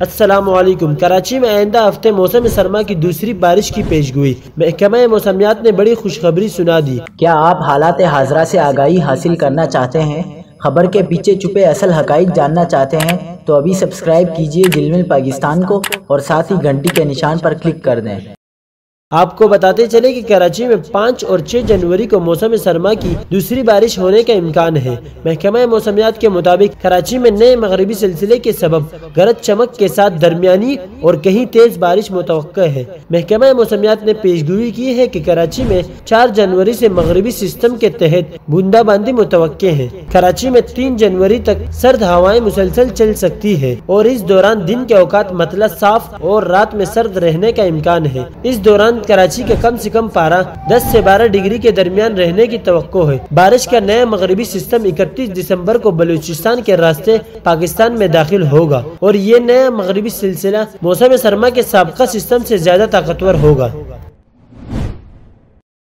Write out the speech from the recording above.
السلام علیکم۔ کراچی میں آئندہ ہفتے موسم سرما کی دوسری بارش کی پیشگوئی۔ محکمہ موسمیات نے بڑی خوشخبری سنا دی۔ کیا آپ حالات حاضرہ سے آگاہی حاصل کرنا چاہتے ہیں؟ خبر کے پیچھے چھپے اصل حقائق جاننا چاہتے ہیں تو ابھی سبسکرائب کیجئے جلمل پاکستان کو اور ساتھ ہی گھنٹی کے نشان پر کلک کر دیں۔ آپ کو بتاتے چلے کہ کراچی میں 5 اور 6 جنوری کو موسم سرما کی دوسری بارش ہونے کا امکان ہے۔ محکمہ موسمیات کے مطابق کراچی میں نئے مغربی سلسلے کے سبب گرج چمک کے ساتھ درمیانی اور کہیں تیز بارش متوقع ہے۔ محکمہ موسمیات نے پیشگوئی کی ہے کہ کراچی میں 4 جنوری سے مغربی سسٹم کے تحت بونداباندی متوقع ہے۔ کراچی میں 3 جنوری تک سرد ہوائیں مسلسل چل سکتی ہے اور اس دوران دن کے اوقات مطلع صاف اور رات میں سرد رہنے کا امکان ہے۔ اس دوران کراچی کے کم سے کم پارہ 10 سے 12 ڈگری کے درمیان رہنے کی توقع ہے۔ بارش کا نیا مغربی سسٹم 31 دسمبر کو بلوچستان کے راستے پاکستان میں داخل ہوگا اور یہ نیا مغربی سلسلہ موسم سرما کے سابقہ سسٹم سے زیادہ طاقتور ہوگا۔